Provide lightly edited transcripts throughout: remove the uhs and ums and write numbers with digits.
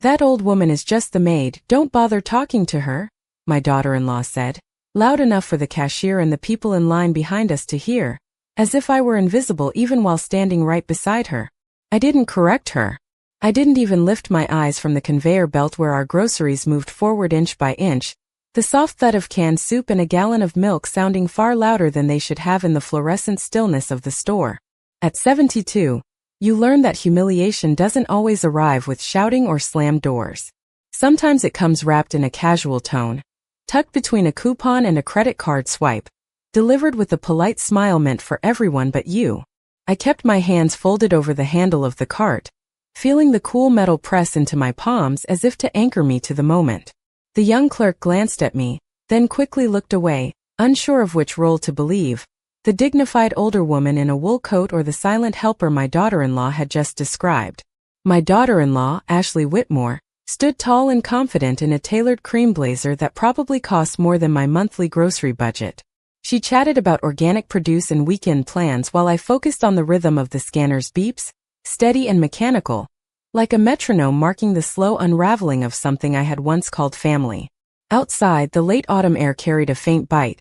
"That old woman is just the maid, don't bother talking to her," my daughter-in-law said, loud enough for the cashier and the people in line behind us to hear, as if I were invisible even while standing right beside her. I didn't correct her. I didn't even lift my eyes from the conveyor belt where our groceries moved forward inch by inch, the soft thud of canned soup and a gallon of milk sounding far louder than they should have in the fluorescent stillness of the store. At 72, you learn that humiliation doesn't always arrive with shouting or slammed doors. Sometimes it comes wrapped in a casual tone, tucked between a coupon and a credit card swipe, delivered with a polite smile meant for everyone but you. I kept my hands folded over the handle of the cart, feeling the cool metal press into my palms as if to anchor me to the moment. The young clerk glanced at me, then quickly looked away, unsure of which role to believe, the dignified older woman in a wool coat or the silent helper my daughter-in-law had just described. My daughter-in-law, Ashley Whitmore, stood tall and confident in a tailored cream blazer that probably cost more than my monthly grocery budget. She chatted about organic produce and weekend plans while I focused on the rhythm of the scanner's beeps, steady and mechanical, like a metronome marking the slow unraveling of something I had once called family. Outside, the late autumn air carried a faint bite,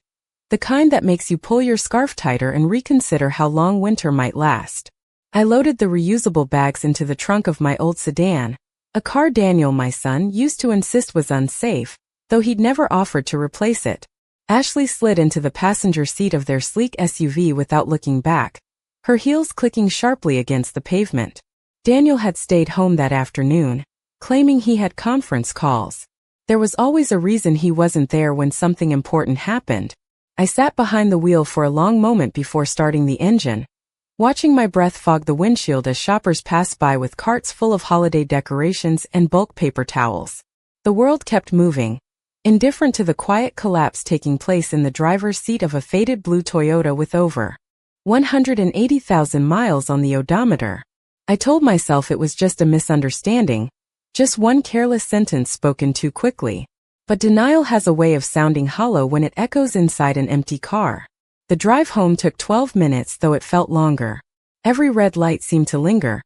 the kind that makes you pull your scarf tighter and reconsider how long winter might last. I loaded the reusable bags into the trunk of my old sedan, a car Daniel, my son, used to insist was unsafe, though he'd never offered to replace it. Ashley slid into the passenger seat of their sleek SUV without looking back, her heels clicking sharply against the pavement. Daniel had stayed home that afternoon, claiming he had conference calls. There was always a reason he wasn't there when something important happened. I sat behind the wheel for a long moment before starting the engine, watching my breath fog the windshield as shoppers passed by with carts full of holiday decorations and bulk paper towels. The world kept moving, indifferent to the quiet collapse taking place in the driver's seat of a faded blue Toyota with over 180,000 miles on the odometer. I told myself it was just a misunderstanding, just one careless sentence spoken too quickly. But denial has a way of sounding hollow when it echoes inside an empty car. The drive home took 12 minutes, though it felt longer. Every red light seemed to linger,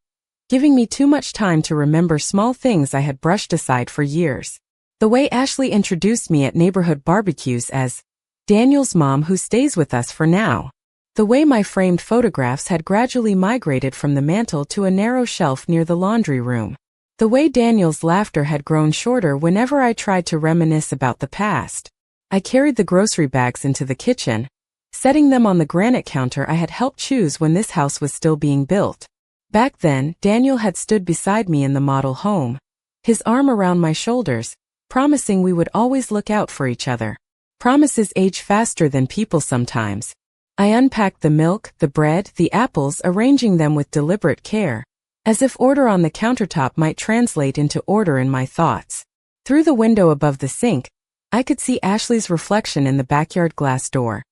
giving me too much time to remember small things I had brushed aside for years. The way Ashley introduced me at neighborhood barbecues as Daniel's mom who stays with us for now. The way my framed photographs had gradually migrated from the mantel to a narrow shelf near the laundry room. The way Daniel's laughter had grown shorter whenever I tried to reminisce about the past. I carried the grocery bags into the kitchen, setting them on the granite counter I had helped choose when this house was still being built. Back then, Daniel had stood beside me in the model home, his arm around my shoulders, promising we would always look out for each other. Promises age faster than people sometimes. I unpacked the milk, the bread, the apples, arranging them with deliberate care, as if order on the countertop might translate into order in my thoughts. Through the window above the sink, I could see Ashley's reflection in the backyard glass door,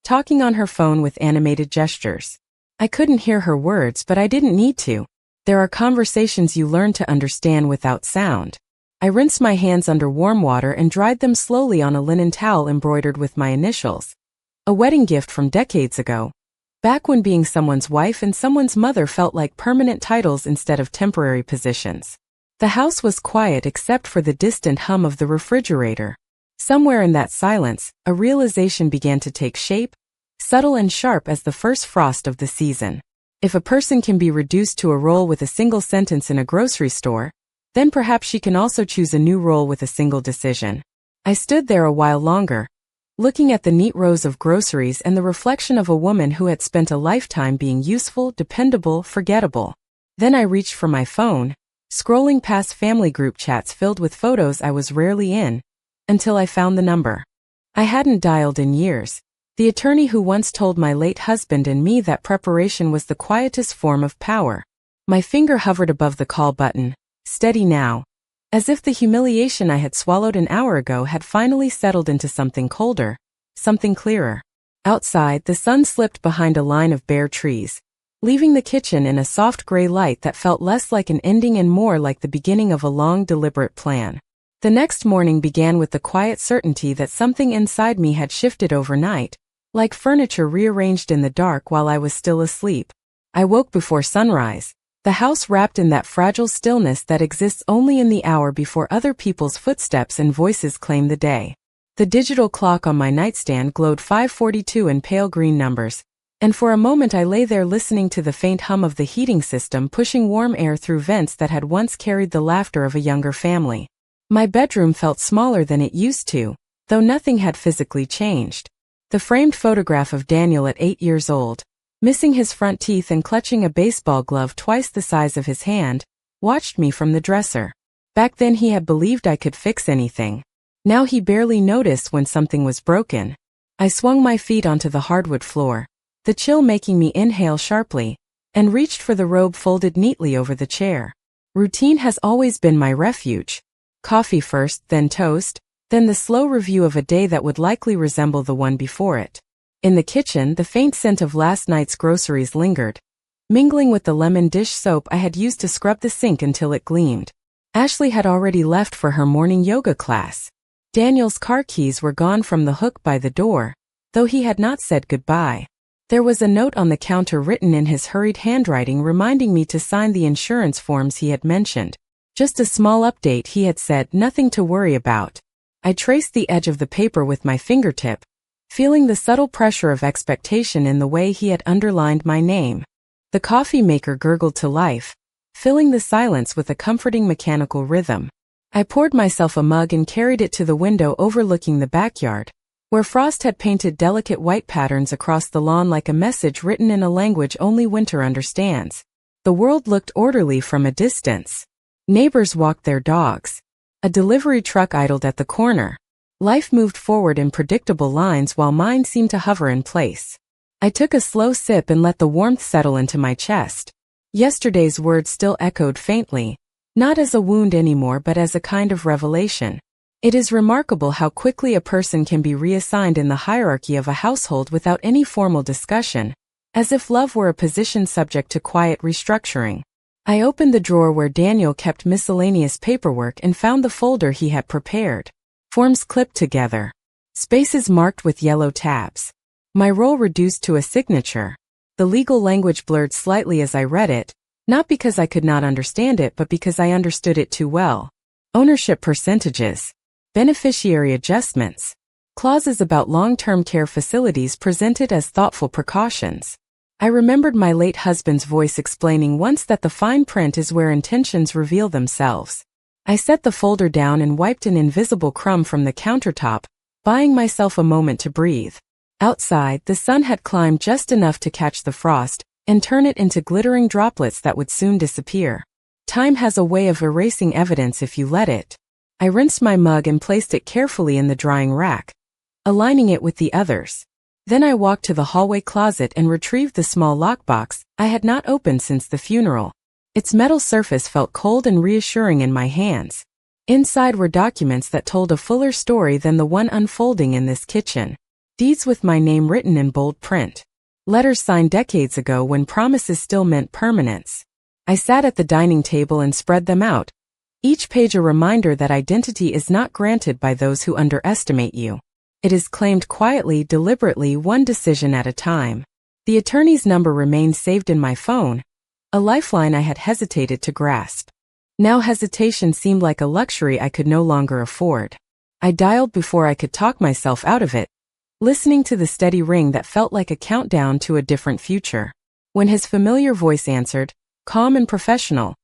talking on her phone with animated gestures. I couldn't hear her words, but I didn't need to. There are conversations you learn to understand without sound. I rinsed my hands under warm water and dried them slowly on a linen towel embroidered with my initials. A wedding gift from decades ago, back when being someone's wife and someone's mother felt like permanent titles instead of temporary positions. The house was quiet except for the distant hum of the refrigerator. Somewhere in that silence, a realization began to take shape, subtle and sharp as the first frost of the season. If a person can be reduced to a role with a single sentence in a grocery store, then perhaps she can also choose a new role with a single decision. I stood there a while longer, looking at the neat rows of groceries and the reflection of a woman who had spent a lifetime being useful, dependable, forgettable. Then I reached for my phone, scrolling past family group chats filled with photos I was rarely in, until I found the number. I hadn't dialed in years. The attorney who once told my late husband and me that preparation was the quietest form of power. My finger hovered above the call button, steady now, as if the humiliation I had swallowed an hour ago had finally settled into something colder, something clearer. Outside, the sun slipped behind a line of bare trees, leaving the kitchen in a soft gray light that felt less like an ending and more like the beginning of a long, deliberate plan. The next morning began with the quiet certainty that something inside me had shifted overnight, like furniture rearranged in the dark while I was still asleep. I woke before sunrise, The house wrapped in that fragile stillness that exists only in the hour before other people's footsteps and voices claim the day. The digital clock on my nightstand glowed 5:42 in pale green numbers, and for a moment I lay there listening to the faint hum of the heating system pushing warm air through vents that had once carried the laughter of a younger family. My bedroom felt smaller than it used to, though nothing had physically changed. The framed photograph of Daniel at 8 years old, missing his front teeth and clutching a baseball glove twice the size of his hand, watched me from the dresser. Back then he had believed I could fix anything. Now he barely noticed when something was broken. I swung my feet onto the hardwood floor, the chill making me inhale sharply, and reached for the robe folded neatly over the chair. Routine has always been my refuge. Coffee first, then toast, then the slow review of a day that would likely resemble the one before it. In the kitchen, the faint scent of last night's groceries lingered, mingling with the lemon dish soap I had used to scrub the sink until it gleamed. Ashley had already left for her morning yoga class. Daniel's car keys were gone from the hook by the door, though he had not said goodbye. There was a note on the counter written in his hurried handwriting reminding me to sign the insurance forms he had mentioned. Just a small update, he had said, nothing to worry about. I traced the edge of the paper with my fingertip, feeling the subtle pressure of expectation in the way he had underlined my name. The coffee maker gurgled to life, filling the silence with a comforting mechanical rhythm. I poured myself a mug and carried it to the window overlooking the backyard, where frost had painted delicate white patterns across the lawn like a message written in a language only winter understands. The world looked orderly from a distance. Neighbors walked their dogs. A delivery truck idled at the corner. Life moved forward in predictable lines while mine seemed to hover in place. I took a slow sip and let the warmth settle into my chest. Yesterday's words still echoed faintly, not as a wound anymore but as a kind of revelation. It is remarkable how quickly a person can be reassigned in the hierarchy of a household without any formal discussion, as if love were a position subject to quiet restructuring. I opened the drawer where Daniel kept miscellaneous paperwork and found the folder he had prepared. Forms clipped together. Spaces marked with yellow tabs. My role reduced to a signature. The legal language blurred slightly as I read it, not because I could not understand it but because I understood it too well. Ownership percentages. Beneficiary adjustments. Clauses about long-term care facilities presented as thoughtful precautions. I remembered my late husband's voice explaining once that the fine print is where intentions reveal themselves. I set the folder down and wiped an invisible crumb from the countertop, buying myself a moment to breathe. Outside, the sun had climbed just enough to catch the frost and turn it into glittering droplets that would soon disappear. Time has a way of erasing evidence if you let it. I rinsed my mug and placed it carefully in the drying rack, aligning it with the others. Then I walked to the hallway closet and retrieved the small lockbox I had not opened since the funeral. Its metal surface felt cold and reassuring in my hands. Inside were documents that told a fuller story than the one unfolding in this kitchen. Deeds with my name written in bold print. Letters signed decades ago when promises still meant permanence. I sat at the dining table and spread them out, each page a reminder that identity is not granted by those who underestimate you. It is claimed quietly, deliberately, one decision at a time. The attorney's number remained saved in my phone, a lifeline I had hesitated to grasp. Now hesitation seemed like a luxury I could no longer afford. I dialed before I could talk myself out of it, listening to the steady ring that felt like a countdown to a different future. When his familiar voice answered, calm and professional,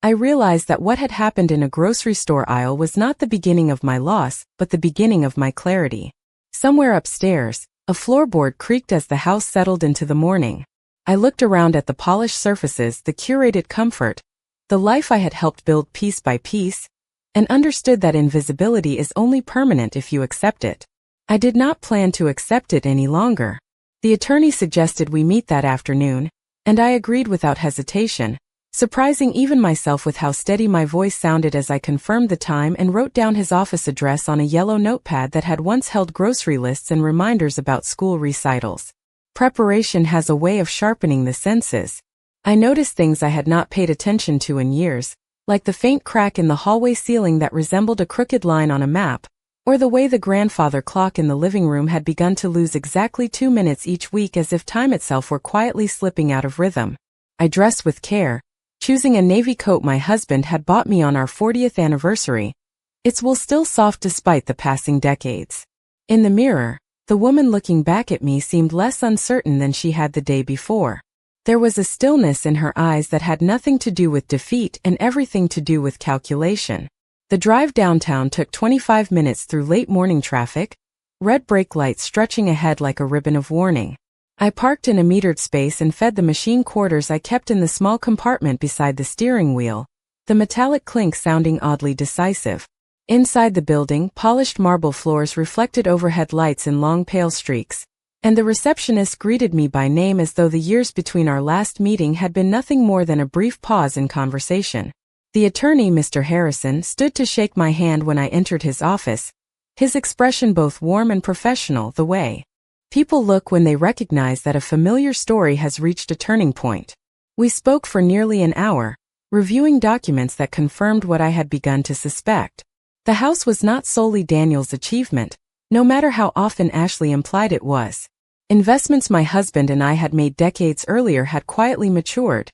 I realized that what had happened in a grocery store aisle was not the beginning of my loss, but the beginning of my clarity. Somewhere upstairs, a floorboard creaked as the house settled into the morning. I looked around at the polished surfaces, the curated comfort, the life I had helped build piece by piece, and understood that invisibility is only permanent if you accept it. I did not plan to accept it any longer. The attorney suggested we meet that afternoon, and I agreed without hesitation, surprising even myself with how steady my voice sounded as I confirmed the time and wrote down his office address on a yellow notepad that had once held grocery lists and reminders about school recitals. Preparation has a way of sharpening the senses. I noticed things I had not paid attention to in years, like the faint crack in the hallway ceiling that resembled a crooked line on a map, or the way the grandfather clock in the living room had begun to lose exactly 2 minutes each week as if time itself were quietly slipping out of rhythm. I dressed with care, choosing a navy coat my husband had bought me on our 40th anniversary. Its wool still soft despite the passing decades. In the mirror, the woman looking back at me seemed less uncertain than she had the day before. There was a stillness in her eyes that had nothing to do with defeat and everything to do with calculation. The drive downtown took 25 minutes through late morning traffic, red brake lights stretching ahead like a ribbon of warning. I parked in a metered space and fed the machine quarters I kept in the small compartment beside the steering wheel, the metallic clink sounding oddly decisive. Inside the building, polished marble floors reflected overhead lights in long pale streaks, and the receptionist greeted me by name as though the years between our last meeting had been nothing more than a brief pause in conversation. The attorney, Mr. Harrison, stood to shake my hand when I entered his office, his expression both warm and professional, the way people look when they recognize that a familiar story has reached a turning point. We spoke for nearly an hour, reviewing documents that confirmed what I had begun to suspect. The house was not solely Daniel's achievement, no matter how often Ashley implied it was. Investments my husband and I had made decades earlier had quietly matured,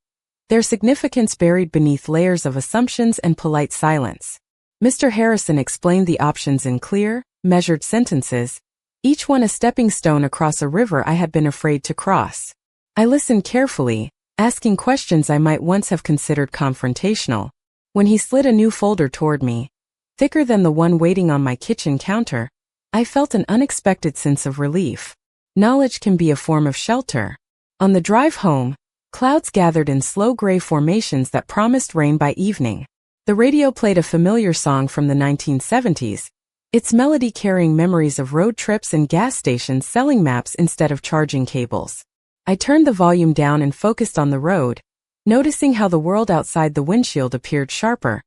their significance buried beneath layers of assumptions and polite silence. Mr. Harrison explained the options in clear, measured sentences, each one a stepping stone across a river I had been afraid to cross. I listened carefully, asking questions I might once have considered confrontational. When he slid a new folder toward me, thicker than the one waiting on my kitchen counter, I felt an unexpected sense of relief. Knowledge can be a form of shelter. On the drive home, clouds gathered in slow gray formations that promised rain by evening. The radio played a familiar song from the 1970s, its melody carrying memories of road trips and gas stations selling maps instead of charging cables. I turned the volume down and focused on the road, noticing how the world outside the windshield appeared sharper,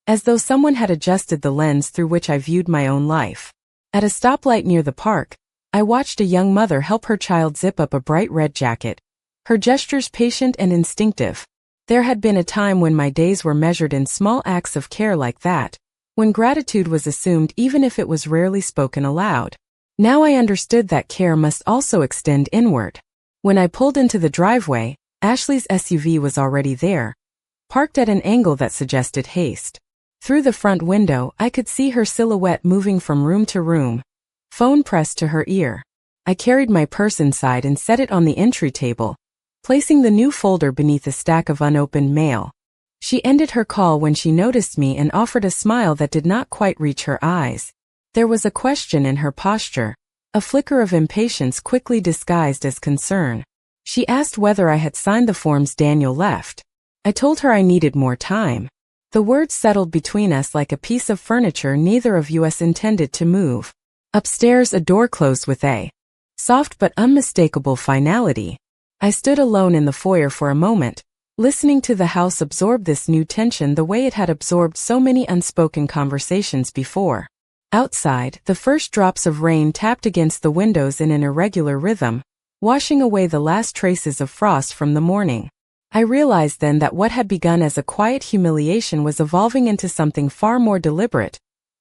as though someone had adjusted the lens through which I viewed my own life. At a stoplight near the park, I watched a young mother help her child zip up a bright red jacket, her gestures patient and instinctive. There had been a time when my days were measured in small acts of care like that, when gratitude was assumed even if it was rarely spoken aloud. Now I understood that care must also extend inward. When I pulled into the driveway, Ashley's SUV was already there, parked at an angle that suggested haste. Through the front window, I could see her silhouette moving from room to room, phone pressed to her ear. I carried my purse inside and set it on the entry table, placing the new folder beneath a stack of unopened mail. She ended her call when she noticed me and offered a smile that did not quite reach her eyes. There was a question in her posture, a flicker of impatience quickly disguised as concern. She asked whether I had signed the forms Daniel left. I told her I needed more time. The words settled between us like a piece of furniture neither of us intended to move. Upstairs, a door closed with a soft but unmistakable finality. I stood alone in the foyer for a moment, listening to the house absorb this new tension the way it had absorbed so many unspoken conversations before. Outside, the first drops of rain tapped against the windows in an irregular rhythm, washing away the last traces of frost from the morning. I realized then that what had begun as a quiet humiliation was evolving into something far more deliberate,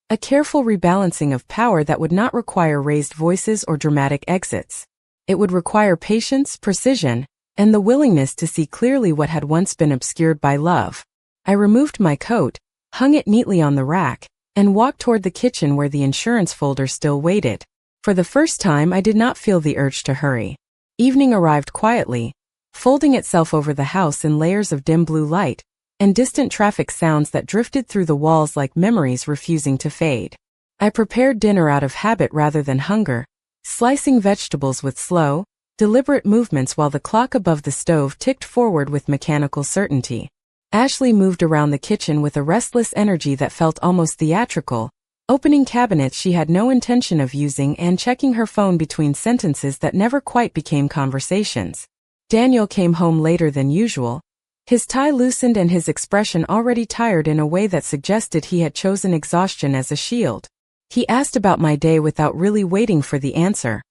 a careful rebalancing of power that would not require raised voices or dramatic exits. It would require patience, precision, and the willingness to see clearly what had once been obscured by love. I removed my coat, hung it neatly on the rack, and walked toward the kitchen where the insurance folder still waited. For the first time, I did not feel the urge to hurry. Evening arrived quietly, folding itself over the house in layers of dim blue light, and distant traffic sounds that drifted through the walls like memories refusing to fade. I prepared dinner out of habit rather than hunger, slicing vegetables with slow, deliberate movements while the clock above the stove ticked forward with mechanical certainty. Ashley moved around the kitchen with a restless energy that felt almost theatrical, opening cabinets she had no intention of using and checking her phone between sentences that never quite became conversations. Daniel came home later than usual, his tie loosened and his expression already tired in a way that suggested he had chosen exhaustion as a shield. He asked about my day without really waiting for the answer,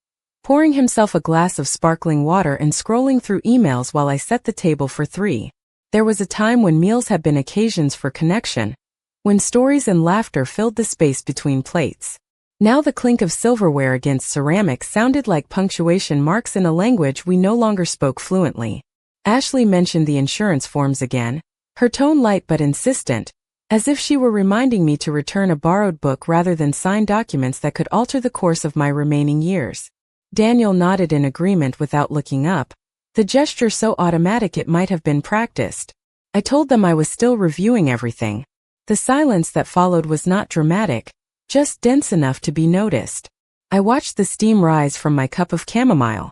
pouring himself a glass of sparkling water and scrolling through emails while I set the table for three. There was a time when meals had been occasions for connection, when stories and laughter filled the space between plates. Now the clink of silverware against ceramic sounded like punctuation marks in a language we no longer spoke fluently. Ashley mentioned the insurance forms again, her tone light but insistent, as if she were reminding me to return a borrowed book rather than sign documents that could alter the course of my remaining years. Daniel nodded in agreement without looking up, the gesture so automatic it might have been practiced. I told them I was still reviewing everything. The silence that followed was not dramatic, just dense enough to be noticed. I watched the steam rise from my cup of chamomile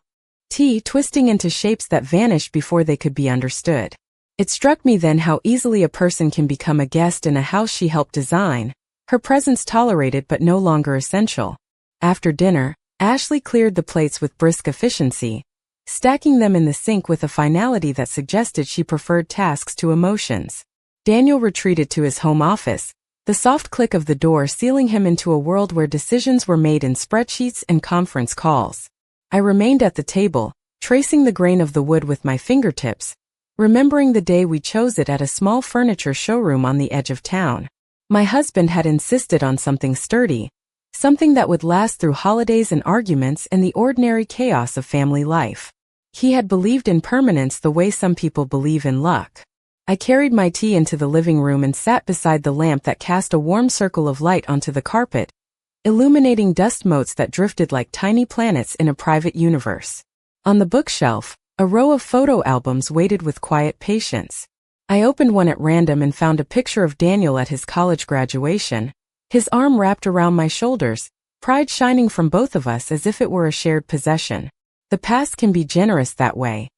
tea, twisting into shapes that vanished before they could be understood. It struck me then how easily a person can become a guest in a house she helped design, her presence tolerated but no longer essential. After dinner, Ashley cleared the plates with brisk efficiency, stacking them in the sink with a finality that suggested she preferred tasks to emotions. Daniel retreated to his home office, the soft click of the door sealing him into a world where decisions were made in spreadsheets and conference calls. I remained at the table, tracing the grain of the wood with my fingertips, remembering the day we chose it at a small furniture showroom on the edge of town. My husband had insisted on something sturdy, something that would last through holidays and arguments and the ordinary chaos of family life. He had believed in permanence the way some people believe in luck. I carried my tea into the living room and sat beside the lamp that cast a warm circle of light onto the carpet, illuminating dust motes that drifted like tiny planets in a private universe. On the bookshelf, a row of photo albums waited with quiet patience. I opened one at random and found a picture of Daniel at his college graduation, his arm wrapped around my shoulders, pride shining from both of us as if it were a shared possession. The past can be generous that way,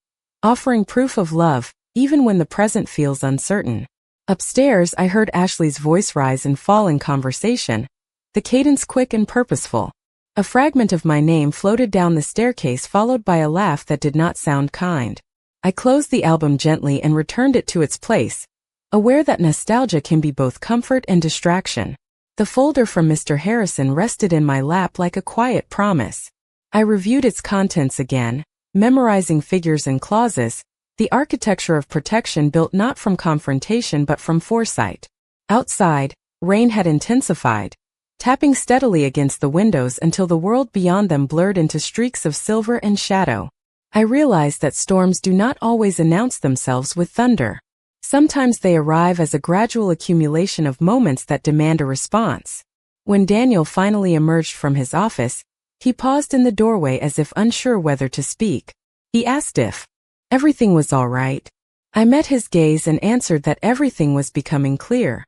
offering proof of love, even when the present feels uncertain. Upstairs, I heard Ashley's voice rise and fall in conversation, the cadence quick and purposeful. A fragment of my name floated down the staircase, followed by a laugh that did not sound kind. I closed the album gently and returned it to its place, aware that nostalgia can be both comfort and distraction. The folder from Mr. Harrison rested in my lap like a quiet promise. I reviewed its contents again, memorizing figures and clauses, the architecture of protection built not from confrontation but from foresight. Outside, rain had intensified, tapping steadily against the windows until the world beyond them blurred into streaks of silver and shadow. I realized that storms do not always announce themselves with thunder. Sometimes they arrive as a gradual accumulation of moments that demand a response. When Daniel finally emerged from his office, he paused in the doorway as if unsure whether to speak. He asked if everything was all right. I met his gaze and answered that everything was becoming clear.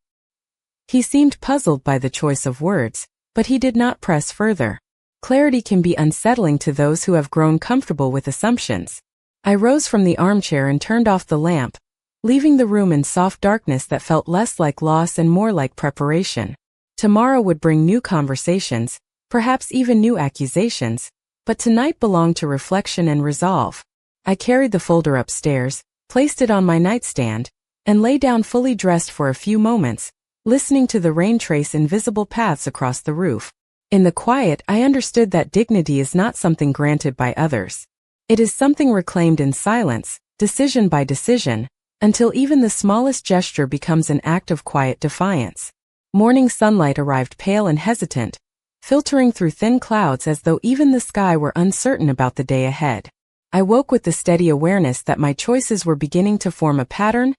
He seemed puzzled by the choice of words, but he did not press further. Clarity can be unsettling to those who have grown comfortable with assumptions. I rose from the armchair and turned off the lamp, leaving the room in soft darkness that felt less like loss and more like preparation. Tomorrow would bring new conversations, perhaps even new accusations, but tonight belonged to reflection and resolve. I carried the folder upstairs, placed it on my nightstand, and lay down fully dressed for a few moments, listening to the rain trace invisible paths across the roof. In the quiet, I understood that dignity is not something granted by others. It is something reclaimed in silence, decision by decision, until even the smallest gesture becomes an act of quiet defiance. Morning sunlight arrived pale and hesitant, filtering through thin clouds as though even the sky were uncertain about the day ahead. I woke with the steady awareness that my choices were beginning to form a pattern,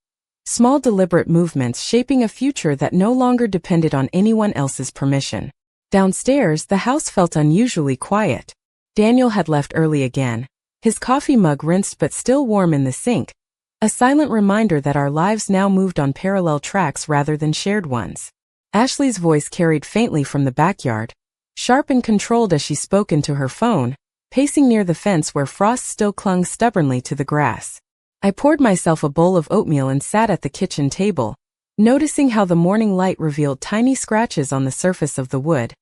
small deliberate movements shaping a future that no longer depended on anyone else's permission. Downstairs, the house felt unusually quiet. Daniel had left early again, his coffee mug rinsed but still warm in the sink, a silent reminder that our lives now moved on parallel tracks rather than shared ones. Ashley's voice carried faintly from the backyard, sharp and controlled as she spoke into her phone, pacing near the fence where frost still clung stubbornly to the grass. I poured myself a bowl of oatmeal and sat at the kitchen table, noticing how the morning light revealed tiny scratches on the surface of the wood,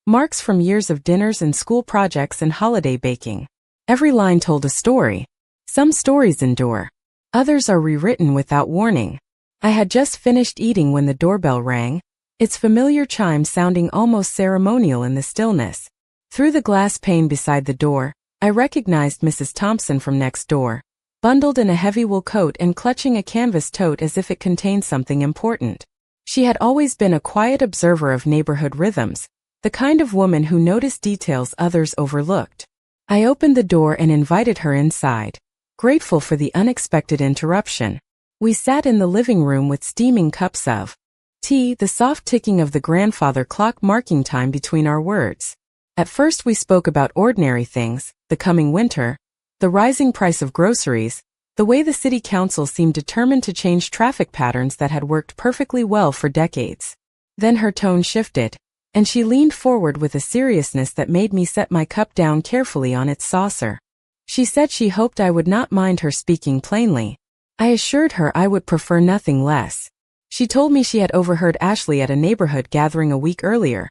marks from years of dinners and school projects and holiday baking. Every line told a story. Some stories endure. Others are rewritten without warning. I had just finished eating when the doorbell rang, its familiar chime sounding almost ceremonial in the stillness. Through the glass pane beside the door, I recognized Mrs. Thompson from next door, bundled in a heavy wool coat and clutching a canvas tote as if it contained something important. She had always been a quiet observer of neighborhood rhythms, the kind of woman who noticed details others overlooked. I opened the door and invited her inside, grateful for the unexpected interruption. We sat in the living room with steaming cups of tea, the soft ticking of the grandfather clock marking time between our words. At first we spoke about ordinary things, the coming winter, the rising price of groceries, the way the city council seemed determined to change traffic patterns that had worked perfectly well for decades. Then her tone shifted, and she leaned forward with a seriousness that made me set my cup down carefully on its saucer. She said she hoped I would not mind her speaking plainly. I assured her I would prefer nothing less. She told me she had overheard Ashley at a neighborhood gathering a week earlier,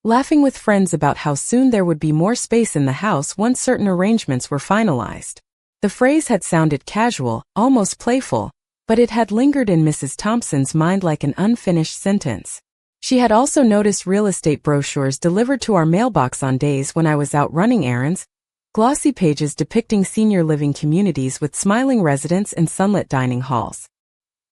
laughing with friends about how soon there would be more space in the house once certain arrangements were finalized. The phrase had sounded casual, almost playful, but it had lingered in Mrs. Thompson's mind like an unfinished sentence. She had also noticed real estate brochures delivered to our mailbox on days when I was out running errands, glossy pages depicting senior living communities with smiling residents and sunlit dining halls.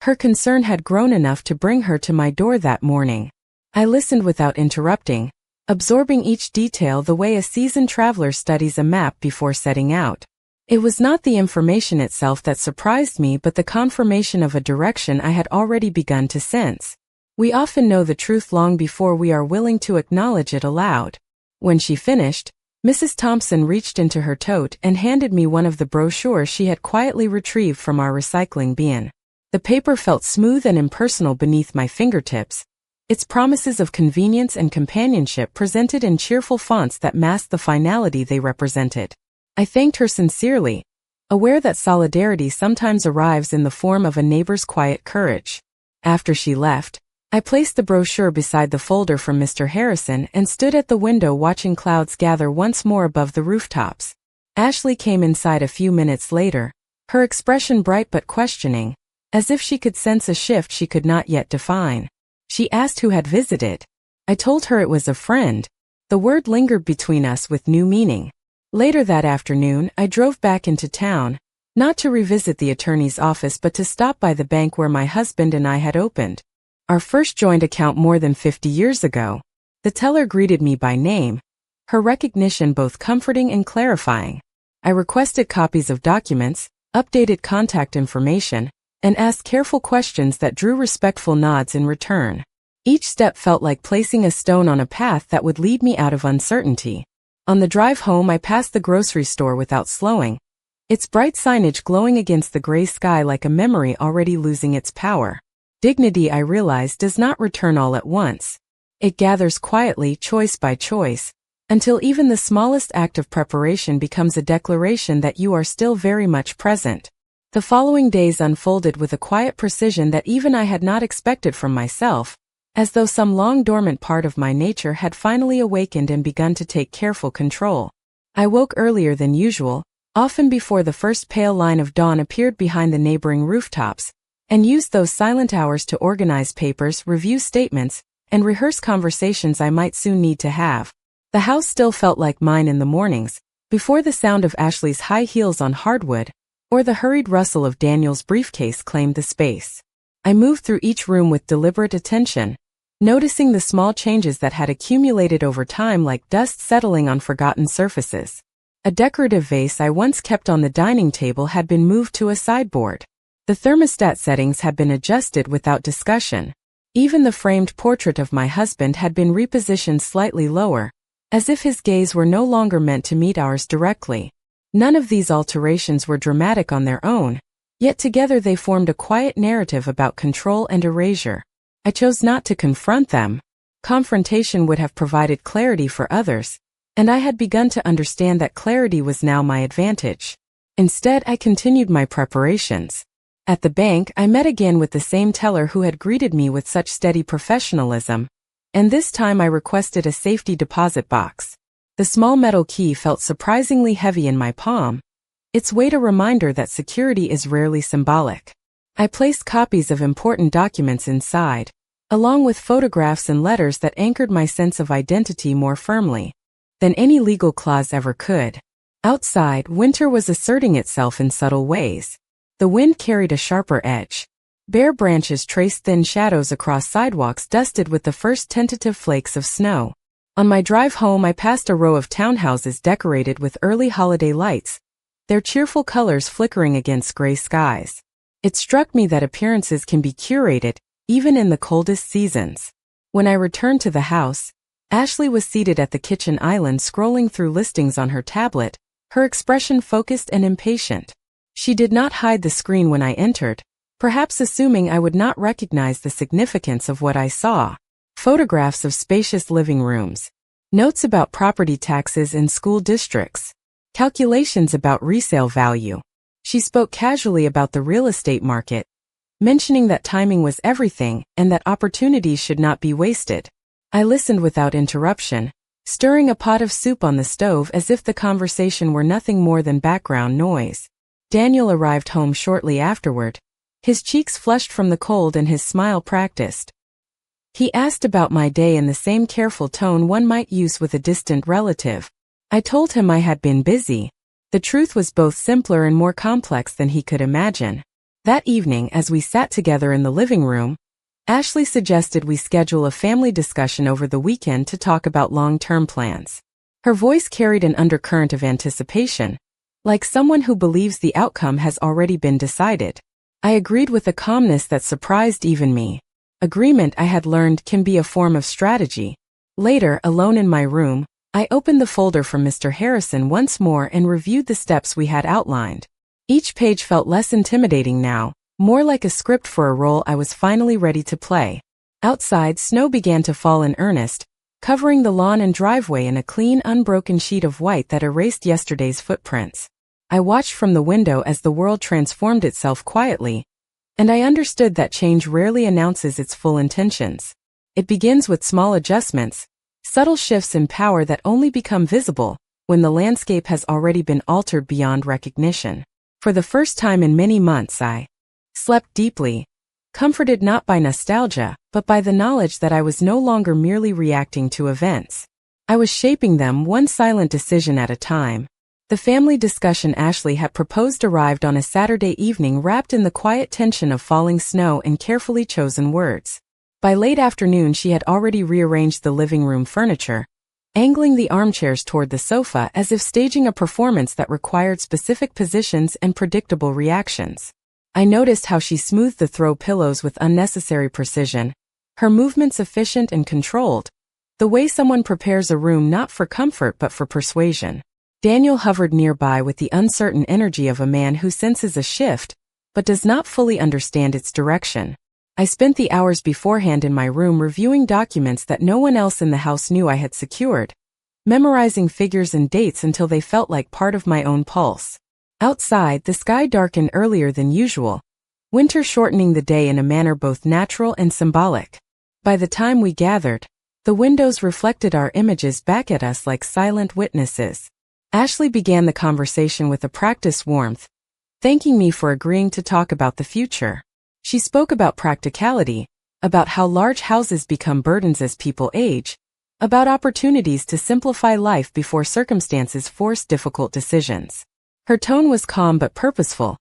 Her concern had grown enough to bring her to my door that morning. I listened without interrupting, absorbing each detail the way a seasoned traveler studies a map before setting out. It was not the information itself that surprised me but the confirmation of a direction I had already begun to sense. We often know the truth long before we are willing to acknowledge it aloud. When she finished, Mrs. Thompson reached into her tote and handed me one of the brochures she had quietly retrieved from our recycling bin. The paper felt smooth and impersonal beneath my fingertips, its promises of convenience and companionship presented in cheerful fonts that masked the finality they represented. I thanked her sincerely, aware that solidarity sometimes arrives in the form of a neighbor's quiet courage. After she left, I placed the brochure beside the folder from Mr. Harrison and stood at the window watching clouds gather once more above the rooftops. Ashley came inside a few minutes later, her expression bright but questioning, as if she could sense a shift she could not yet define. She asked who had visited. I told her it was a friend. The word lingered between us with new meaning. Later that afternoon, I drove back into town, not to revisit the attorney's office but to stop by the bank where my husband and I had opened our first joint account more than 50 years ago. The teller greeted me by name, her recognition both comforting and clarifying. I requested copies of documents, updated contact information, and asked careful questions that drew respectful nods in return. Each step felt like placing a stone on a path that would lead me out of uncertainty. On the drive home I passed the grocery store without slowing, its bright signage glowing against the gray sky like a memory already losing its power. Dignity, I realize, does not return all at once. It gathers quietly, choice by choice, until even the smallest act of preparation becomes a declaration that you are still very much present. The following days unfolded with a quiet precision that even I had not expected from myself, as though some long-dormant part of my nature had finally awakened and begun to take careful control. I woke earlier than usual, often before the first pale line of dawn appeared behind the neighboring rooftops, and used those silent hours to organize papers, review statements, and rehearse conversations I might soon need to have. The house still felt like mine in the mornings, before the sound of Ashley's high heels on hardwood, or the hurried rustle of Daniel's briefcase claimed the space. I moved through each room with deliberate attention, noticing the small changes that had accumulated over time like dust settling on forgotten surfaces. A decorative vase I once kept on the dining table had been moved to a sideboard. The thermostat settings had been adjusted without discussion. Even the framed portrait of my husband had been repositioned slightly lower, as if his gaze were no longer meant to meet ours directly. None of these alterations were dramatic on their own, yet together they formed a quiet narrative about control and erasure. I chose not to confront them. Confrontation would have provided clarity for others, and I had begun to understand that clarity was now my advantage. Instead, I continued my preparations. At the bank, I met again with the same teller who had greeted me with such steady professionalism, and this time I requested a safety deposit box. The small metal key felt surprisingly heavy in my palm, its weight a reminder that security is rarely symbolic. I placed copies of important documents inside, along with photographs and letters that anchored my sense of identity more firmly than any legal clause ever could. Outside, winter was asserting itself in subtle ways. The wind carried a sharper edge. Bare branches traced thin shadows across sidewalks dusted with the first tentative flakes of snow. On my drive home, I passed a row of townhouses decorated with early holiday lights, their cheerful colors flickering against gray skies. It struck me that appearances can be curated, even in the coldest seasons. When I returned to the house, Ashley was seated at the kitchen island scrolling through listings on her tablet, her expression focused and impatient. She did not hide the screen when I entered, perhaps assuming I would not recognize the significance of what I saw. Photographs of spacious living rooms, notes about property taxes in school districts, calculations about resale value. She spoke casually about the real estate market, mentioning that timing was everything and that opportunities should not be wasted. I listened without interruption, stirring a pot of soup on the stove as if the conversation were nothing more than background noise. Daniel arrived home shortly afterward, his cheeks flushed from the cold and his smile practiced. He asked about my day in the same careful tone one might use with a distant relative. I told him I had been busy. The truth was both simpler and more complex than he could imagine. That evening, as we sat together in the living room, Ashley suggested we schedule a family discussion over the weekend to talk about long-term plans. Her voice carried an undercurrent of anticipation, like someone who believes the outcome has already been decided. I agreed with a calmness that surprised even me. Agreement, I had learned, can be a form of strategy. Later, alone in my room, I opened the folder from Mr. Harrison once more and reviewed the steps we had outlined. Each page felt less intimidating now, more like a script for a role I was finally ready to play. Outside, snow began to fall in earnest, covering the lawn and driveway in a clean, unbroken sheet of white that erased yesterday's footprints. I watched from the window as the world transformed itself quietly, and I understood that change rarely announces its full intentions. It begins with small adjustments, subtle shifts in power that only become visible when the landscape has already been altered beyond recognition. For the first time in many months, I slept deeply, comforted not by nostalgia, but by the knowledge that I was no longer merely reacting to events. I was shaping them, one silent decision at a time. The family discussion Ashley had proposed arrived on a Saturday evening, wrapped in the quiet tension of falling snow and carefully chosen words. By late afternoon, she had already rearranged the living room furniture, angling the armchairs toward the sofa as if staging a performance that required specific positions and predictable reactions. I noticed how she smoothed the throw pillows with unnecessary precision, her movements efficient and controlled, the way someone prepares a room not for comfort but for persuasion. Daniel hovered nearby with the uncertain energy of a man who senses a shift, but does not fully understand its direction. I spent the hours beforehand in my room reviewing documents that no one else in the house knew I had secured, memorizing figures and dates until they felt like part of my own pulse. Outside, the sky darkened earlier than usual, winter shortening the day in a manner both natural and symbolic. By the time we gathered, the windows reflected our images back at us like silent witnesses. Ashley began the conversation with a practiced warmth, thanking me for agreeing to talk about the future. She spoke about practicality, about how large houses become burdens as people age, about opportunities to simplify life before circumstances force difficult decisions. Her tone was calm but purposeful,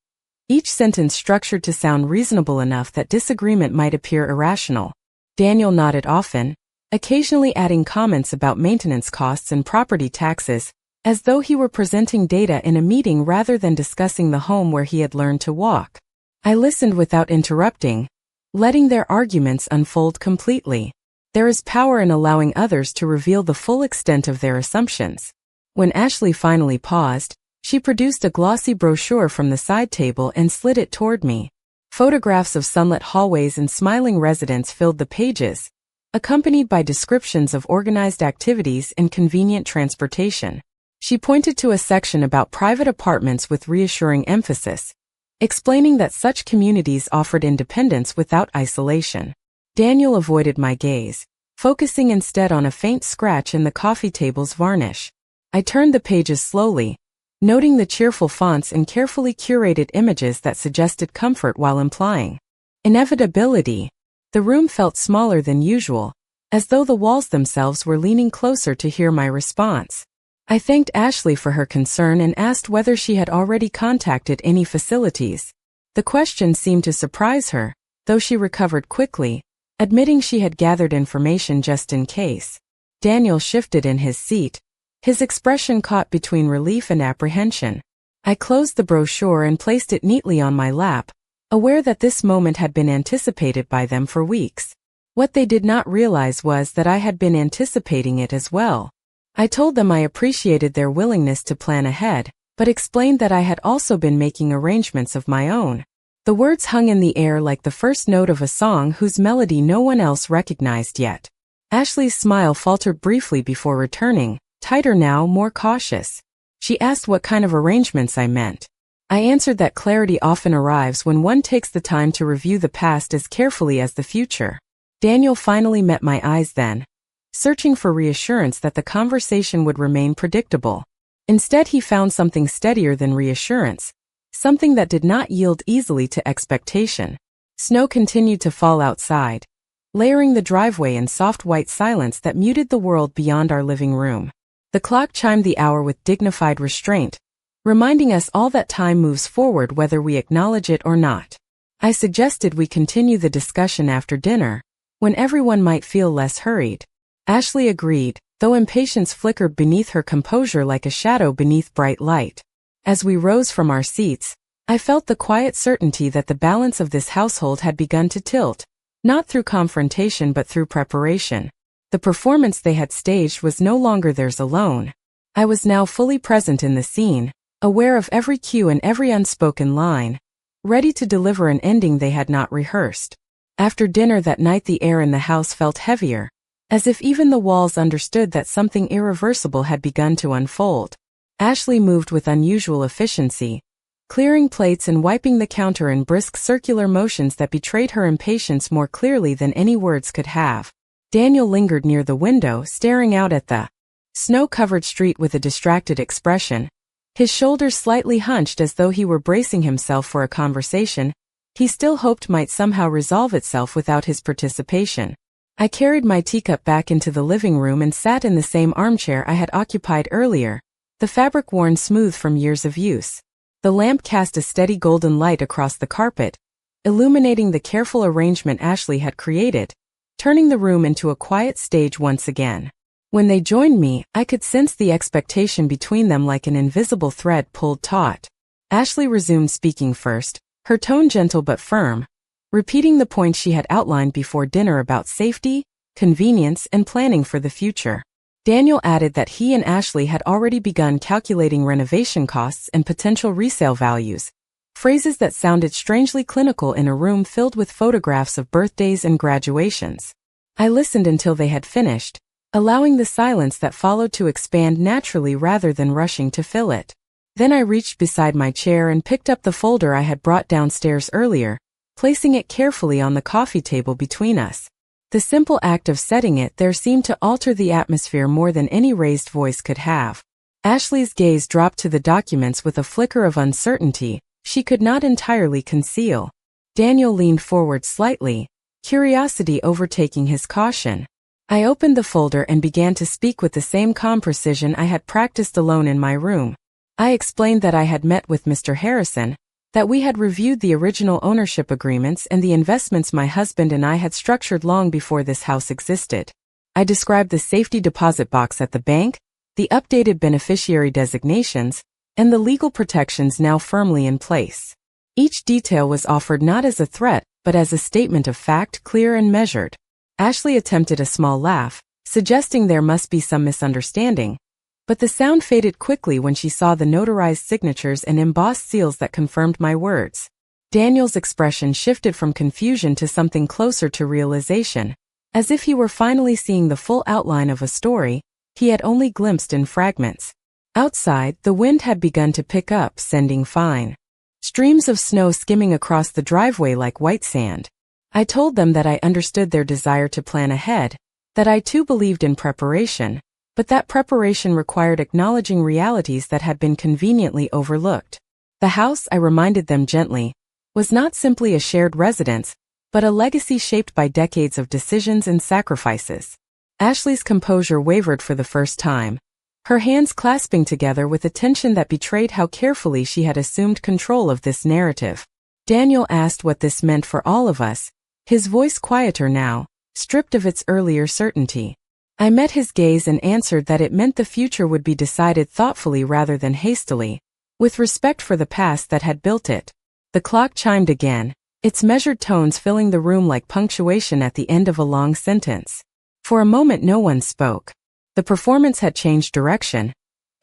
each sentence structured to sound reasonable enough that disagreement might appear irrational. Daniel nodded often, occasionally adding comments about maintenance costs and property taxes, as though he were presenting data in a meeting rather than discussing the home where he had learned to walk. I listened without interrupting, letting their arguments unfold completely. There is power in allowing others to reveal the full extent of their assumptions. When Ashley finally paused, she produced a glossy brochure from the side table and slid it toward me. Photographs of sunlit hallways and smiling residents filled the pages, accompanied by descriptions of organized activities and convenient transportation. She pointed to a section about private apartments with reassuring emphasis, explaining that such communities offered independence without isolation. Daniel avoided my gaze, focusing instead on a faint scratch in the coffee table's varnish. I turned the pages slowly, noting the cheerful fonts and carefully curated images that suggested comfort while implying inevitability. The room felt smaller than usual, as though the walls themselves were leaning closer to hear my response. I thanked Ashley for her concern and asked whether she had already contacted any facilities. The question seemed to surprise her, though she recovered quickly, admitting she had gathered information just in case. Daniel shifted in his seat, his expression caught between relief and apprehension. I closed the brochure and placed it neatly on my lap, aware that this moment had been anticipated by them for weeks. What they did not realize was that I had been anticipating it as well. I told them I appreciated their willingness to plan ahead, but explained that I had also been making arrangements of my own. The words hung in the air like the first note of a song whose melody no one else recognized yet. Ashley's smile faltered briefly before returning, tighter now, more cautious. She asked what kind of arrangements I meant. I answered that clarity often arrives when one takes the time to review the past as carefully as the future. Daniel finally met my eyes then, searching for reassurance that the conversation would remain predictable. Instead, he found something steadier than reassurance, something that did not yield easily to expectation. Snow continued to fall outside, layering the driveway in soft white silence that muted the world beyond our living room. The clock chimed the hour with dignified restraint, reminding us all that time moves forward whether we acknowledge it or not. I suggested we continue the discussion after dinner, when everyone might feel less hurried. Ashley agreed, though impatience flickered beneath her composure like a shadow beneath bright light. As we rose from our seats, I felt the quiet certainty that the balance of this household had begun to tilt, not through confrontation but through preparation. The performance they had staged was no longer theirs alone. I was now fully present in the scene, aware of every cue and every unspoken line, ready to deliver an ending they had not rehearsed. After dinner that night, the air in the house felt heavier, as if even the walls understood that something irreversible had begun to unfold. Ashley moved with unusual efficiency, clearing plates and wiping the counter in brisk circular motions that betrayed her impatience more clearly than any words could have. Daniel lingered near the window, staring out at the snow-covered street with a distracted expression, his shoulders slightly hunched as though he were bracing himself for a conversation he still hoped might somehow resolve itself without his participation. I carried my teacup back into the living room and sat in the same armchair I had occupied earlier, the fabric worn smooth from years of use. The lamp cast a steady golden light across the carpet, illuminating the careful arrangement Ashley had created, turning the room into a quiet stage once again. When they joined me, I could sense the expectation between them like an invisible thread pulled taut. Ashley resumed speaking first, her tone gentle but firm, repeating the points she had outlined before dinner about safety, convenience, and planning for the future. Daniel added that he and Ashley had already begun calculating renovation costs and potential resale values, phrases that sounded strangely clinical in a room filled with photographs of birthdays and graduations. I listened until they had finished, allowing the silence that followed to expand naturally rather than rushing to fill it. Then I reached beside my chair and picked up the folder I had brought downstairs earlier, placing it carefully on the coffee table between us. The simple act of setting it there seemed to alter the atmosphere more than any raised voice could have. Ashley's gaze dropped to the documents with a flicker of uncertainty she could not entirely conceal. Daniel leaned forward slightly, curiosity overtaking his caution. I opened the folder and began to speak with the same calm precision I had practiced alone in my room. I explained that I had met with Mr. Harrison, that we had reviewed the original ownership agreements and the investments my husband and I had structured long before this house existed. I described the safety deposit box at the bank, the updated beneficiary designations, and the legal protections now firmly in place. Each detail was offered not as a threat, but as a statement of fact, clear and measured. Ashley attempted a small laugh, suggesting there must be some misunderstanding, but the sound faded quickly when she saw the notarized signatures and embossed seals that confirmed my words. Daniel's expression shifted from confusion to something closer to realization, as if he were finally seeing the full outline of a story he had only glimpsed in fragments. Outside, the wind had begun to pick up, sending fine streams of snow skimming across the driveway like white sand. I told them that I understood their desire to plan ahead, that I too believed in preparation, but that preparation required acknowledging realities that had been conveniently overlooked. The house, I reminded them gently, was not simply a shared residence, but a legacy shaped by decades of decisions and sacrifices. Ashley's composure wavered for the first time, her hands clasping together with a tension that betrayed how carefully she had assumed control of this narrative. Daniel asked what this meant for all of us, his voice quieter now, stripped of its earlier certainty. I met his gaze and answered that it meant the future would be decided thoughtfully rather than hastily, with respect for the past that had built it. The clock chimed again, its measured tones filling the room like punctuation at the end of a long sentence. For a moment no one spoke. The performance had changed direction,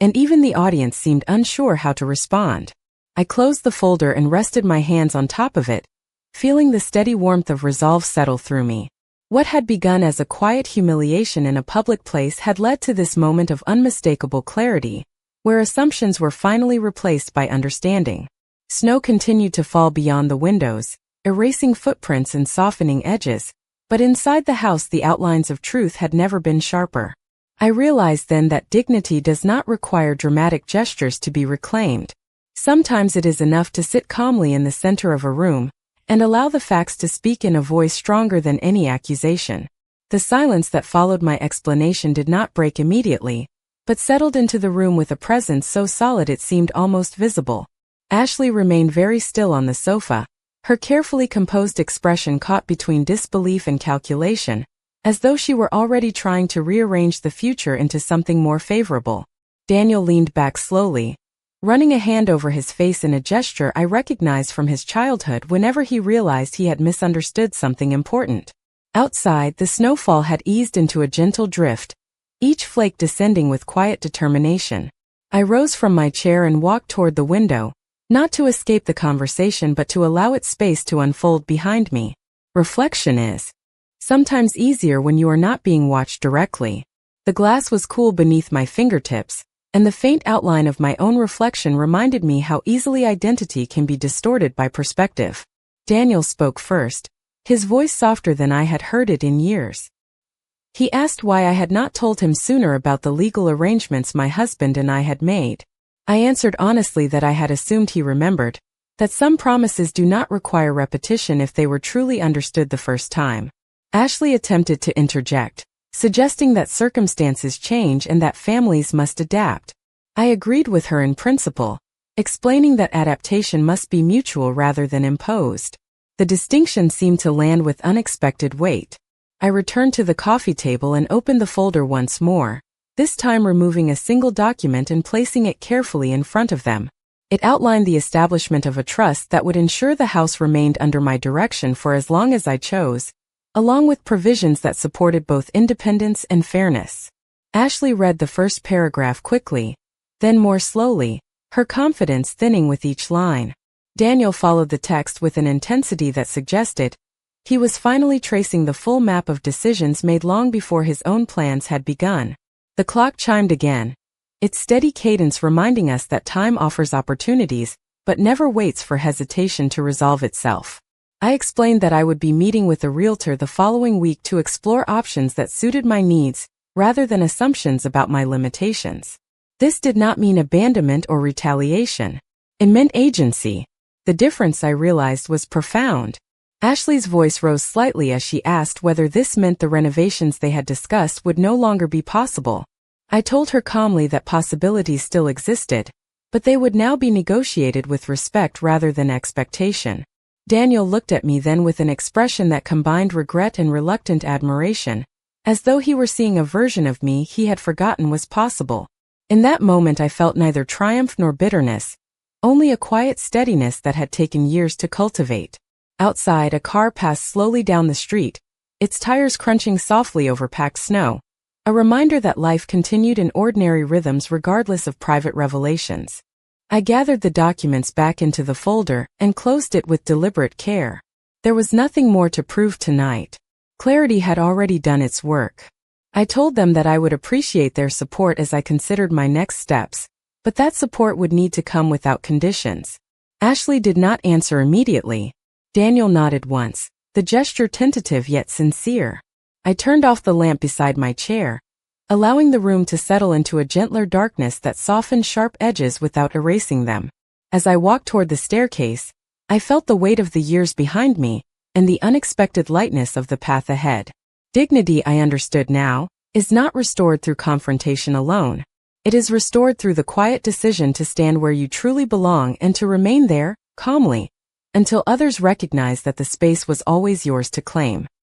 and even the audience seemed unsure how to respond. I closed the folder and rested my hands on top of it, feeling the steady warmth of resolve settle through me. What had begun as a quiet humiliation in a public place had led to this moment of unmistakable clarity, where assumptions were finally replaced by understanding. Snow continued to fall beyond the windows, erasing footprints and softening edges, but inside the house the outlines of truth had never been sharper. I realized then that dignity does not require dramatic gestures to be reclaimed. Sometimes it is enough to sit calmly in the center of a room and allow the facts to speak in a voice stronger than any accusation. The silence that followed my explanation did not break immediately, but settled into the room with a presence so solid it seemed almost visible. Ashley remained very still on the sofa, her carefully composed expression caught between disbelief and calculation, as though she were already trying to rearrange the future into something more favorable. Daniel leaned back slowly, running a hand over his face in a gesture I recognized from his childhood whenever he realized he had misunderstood something important. Outside, the snowfall had eased into a gentle drift, each flake descending with quiet determination. I rose from my chair and walked toward the window, not to escape the conversation but to allow its space to unfold behind me. Reflection is sometimes easier when you are not being watched directly. The glass was cool beneath my fingertips, and the faint outline of my own reflection reminded me how easily identity can be distorted by perspective. Daniel spoke first, his voice softer than I had heard it in years. He asked why I had not told him sooner about the legal arrangements my husband and I had made. I answered honestly that I had assumed he remembered, that some promises do not require repetition if they were truly understood the first time. Ashley attempted to interject, suggesting that circumstances change and that families must adapt. I agreed with her in principle, explaining that adaptation must be mutual rather than imposed. The distinction seemed to land with unexpected weight. I returned to the coffee table and opened the folder once more, this time removing a single document and placing it carefully in front of them. It outlined the establishment of a trust that would ensure the house remained under my direction for as long as I chose, along with provisions that supported both independence and fairness. Ashley read the first paragraph quickly, then more slowly, her confidence thinning with each line. Daniel followed the text with an intensity that suggested he was finally tracing the full map of decisions made long before his own plans had begun. The clock chimed again, its steady cadence reminding us that time offers opportunities, but never waits for hesitation to resolve itself. I explained that I would be meeting with a realtor the following week to explore options that suited my needs, rather than assumptions about my limitations. This did not mean abandonment or retaliation. It meant agency. The difference, I realized, was profound. Ashley's voice rose slightly as she asked whether this meant the renovations they had discussed would no longer be possible. I told her calmly that possibilities still existed, but they would now be negotiated with respect rather than expectation. Daniel looked at me then with an expression that combined regret and reluctant admiration, as though he were seeing a version of me he had forgotten was possible. In that moment I felt neither triumph nor bitterness, only a quiet steadiness that had taken years to cultivate. Outside, a car passed slowly down the street, its tires crunching softly over packed snow, a reminder that life continued in ordinary rhythms regardless of private revelations. I gathered the documents back into the folder and closed it with deliberate care. There was nothing more to prove tonight. Clarity had already done its work. I told them that I would appreciate their support as I considered my next steps, but that support would need to come without conditions. Ashley did not answer immediately. Daniel nodded once, the gesture tentative yet sincere. I turned off the lamp beside my chair, allowing the room to settle into a gentler darkness that softened sharp edges without erasing them. As I walked toward the staircase, I felt the weight of the years behind me and the unexpected lightness of the path ahead. Dignity, I understood now, is not restored through confrontation alone. It is restored through the quiet decision to stand where you truly belong and to remain there, calmly, until others recognize that the space was always yours to claim.